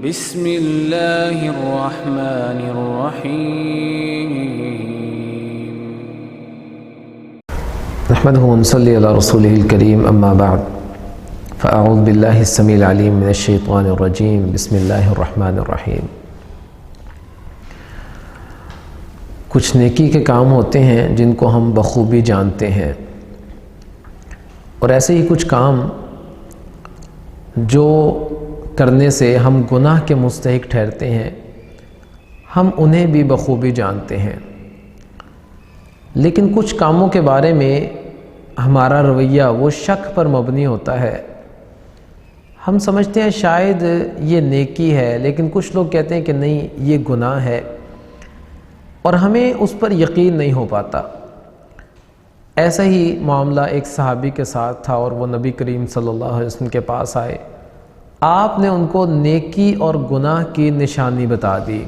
بسم اللہ الرحمن الرحیم نحمده ونصلي على رسوله الكريم اما بعد فاعوذ بالله السميع العليم من الشيطان الرجيم بسم اللہ الرحمن الرحیم۔ کچھ نیکی کے کام ہوتے ہیں جن کو ہم بخوبی جانتے ہیں، اور ایسے ہی کچھ کام جو کرنے سے ہم گناہ کے مستحق ٹھہرتے ہیں، ہم انہیں بھی بخوبی جانتے ہیں، لیکن کچھ کاموں کے بارے میں ہمارا رویہ وہ شک پر مبنی ہوتا ہے۔ ہم سمجھتے ہیں شاید یہ نیکی ہے، لیکن کچھ لوگ کہتے ہیں کہ نہیں یہ گناہ ہے، اور ہمیں اس پر یقین نہیں ہو پاتا۔ ایسا ہی معاملہ ایک صحابی کے ساتھ تھا، اور وہ نبی کریم صلی اللہ علیہ وسلم کے پاس آئے۔ آپ نے ان کو نیکی اور گناہ کی نشانی بتا دی۔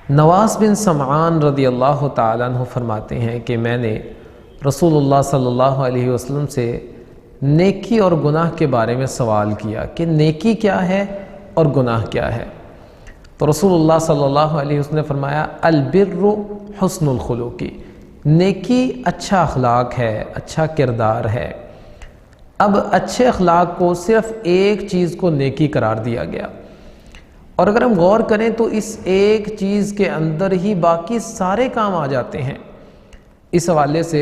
نواس بن سمعان رضی اللہ تعالیٰ عنہ فرماتے ہیں کہ میں نے رسول اللہ صلی اللہ علیہ وسلم سے نیکی اور گناہ کے بارے میں سوال کیا کہ نیکی کیا ہے اور گناہ کیا ہے؟ تو رسول اللہ صلی اللہ علیہ وسلم نے فرمایا البر حسن الخلوقی، نیکی اچھا اخلاق ہے، اچھا کردار ہے۔ اب اچھے اخلاق کو صرف ایک چیز کو نیکی قرار دیا گیا، اور اگر ہم غور کریں تو اس ایک چیز کے اندر ہی باقی سارے کام آ جاتے ہیں۔ اس حوالے سے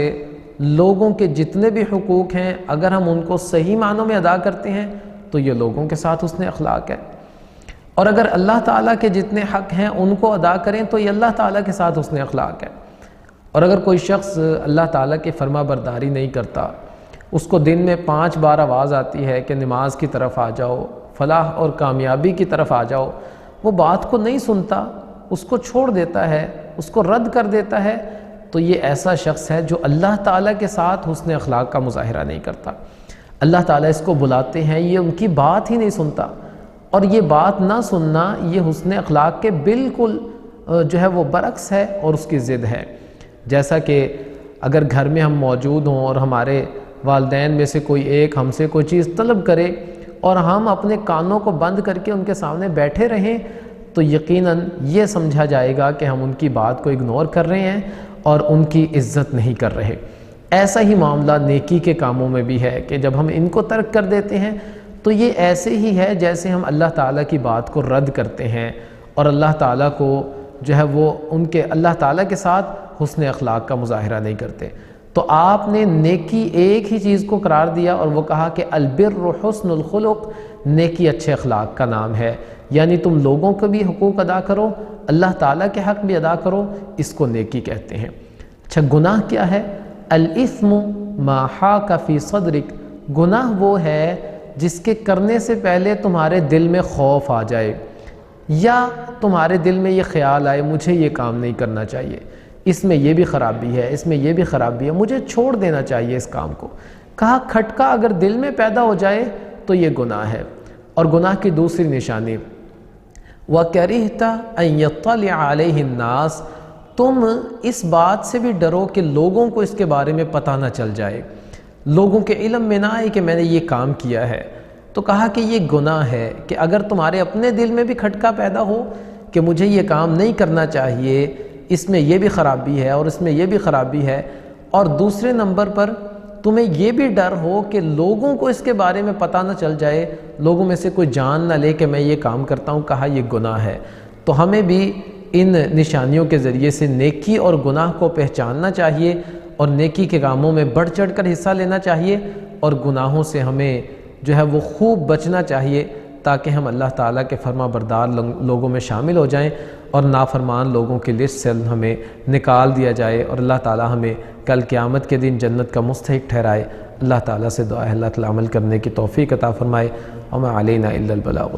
لوگوں کے جتنے بھی حقوق ہیں، اگر ہم ان کو صحیح معنوں میں ادا کرتے ہیں تو یہ لوگوں کے ساتھ حسن اخلاق ہے، اور اگر اللہ تعالیٰ کے جتنے حق ہیں ان کو ادا کریں تو یہ اللہ تعالیٰ کے ساتھ حسن اخلاق ہے۔ اور اگر کوئی شخص اللہ تعالیٰ کی فرما برداری نہیں کرتا، اس کو دن میں 5 بار آواز آتی ہے کہ نماز کی طرف آ جاؤ، فلاح اور کامیابی کی طرف آ جاؤ، وہ بات کو نہیں سنتا، اس کو چھوڑ دیتا ہے، اس کو رد کر دیتا ہے، تو یہ ایسا شخص ہے جو اللہ تعالیٰ کے ساتھ حسن اخلاق کا مظاہرہ نہیں کرتا۔ اللہ تعالیٰ اس کو بلاتے ہیں، یہ ان کی بات ہی نہیں سنتا، اور یہ بات نہ سننا یہ حسن اخلاق کے بالکل جو ہے وہ برعکس ہے اور اس کی ضد ہے۔ جیسا کہ اگر گھر میں ہم موجود ہوں اور ہمارے والدین میں سے کوئی ایک ہم سے کوئی چیز طلب کرے اور ہم اپنے کانوں کو بند کر کے ان کے سامنے بیٹھے رہیں، تو یقیناً یہ سمجھا جائے گا کہ ہم ان کی بات کو اگنور کر رہے ہیں اور ان کی عزت نہیں کر رہے۔ ایسا ہی معاملہ نیکی کے کاموں میں بھی ہے کہ جب ہم ان کو ترک کر دیتے ہیں تو یہ ایسے ہی ہے جیسے ہم اللہ تعالیٰ کی بات کو رد کرتے ہیں، اور اللہ تعالیٰ کو جو ہے وہ ان کے اللہ تعالیٰ کے ساتھ حسن اخلاق کا مظاہرہ نہیں کرتے۔ تو آپ نے نیکی ایک ہی چیز کو قرار دیا، اور وہ کہا کہ البر حسن الخلق، نیکی اچھے اخلاق کا نام ہے، یعنی تم لوگوں کے بھی حقوق ادا کرو، اللہ تعالیٰ کے حق بھی ادا کرو، اس کو نیکی کہتے ہیں۔ اچھا، گناہ کیا ہے؟ الاثم ما حاک فی صدرک، گناہ وہ ہے جس کے کرنے سے پہلے تمہارے دل میں خوف آ جائے، یا تمہارے دل میں یہ خیال آئے مجھے یہ کام نہیں کرنا چاہیے، اس میں یہ بھی خرابی ہے، اس میں یہ بھی خرابی ہے، مجھے چھوڑ دینا چاہیے اس کام کو۔ کہا کھٹکا اگر دل میں پیدا ہو جائے تو یہ گناہ ہے۔ اور گناہ کی دوسری نشانی وَكَرِهْتَ أَن يَطَّلِعَ عَلَيْهِ النَّاسِ، تم اس بات سے بھی ڈرو کہ لوگوں کو اس کے بارے میں پتہ نہ چل جائے، لوگوں کے علم میں نہ آئے کہ میں نے یہ کام کیا ہے۔ تو کہا کہ یہ گناہ ہے کہ اگر تمہارے اپنے دل میں بھی کھٹکا پیدا ہو کہ مجھے یہ کام نہیں کرنا چاہیے، اس میں یہ بھی خرابی ہے اور اس میں یہ بھی خرابی ہے، اور دوسرے نمبر پر تمہیں یہ بھی ڈر ہو کہ لوگوں کو اس کے بارے میں پتہ نہ چل جائے، لوگوں میں سے کوئی جان نہ لے کہ میں یہ کام کرتا ہوں، کہا یہ گناہ ہے۔ تو ہمیں بھی ان نشانیوں کے ذریعے سے نیکی اور گناہ کو پہچاننا چاہیے، اور نیکی کے کاموں میں بڑھ چڑھ کر حصہ لینا چاہیے، اور گناہوں سے ہمیں جو ہے وہ خوب بچنا چاہیے، تاکہ ہم اللہ تعالیٰ کے فرما بردار لوگوں میں شامل ہو جائیں، اور نافرمان لوگوں کی لسٹ سے ہمیں نکال دیا جائے، اور اللہ تعالیٰ ہمیں کل قیامت کے دن جنت کا مستحق ٹھہرائے۔ اللہ تعالیٰ سے دعا ہے اللہ تعالیٰ عمل کرنے کی توفیق عطا فرمائے۔ وما علینا الا البلاغ۔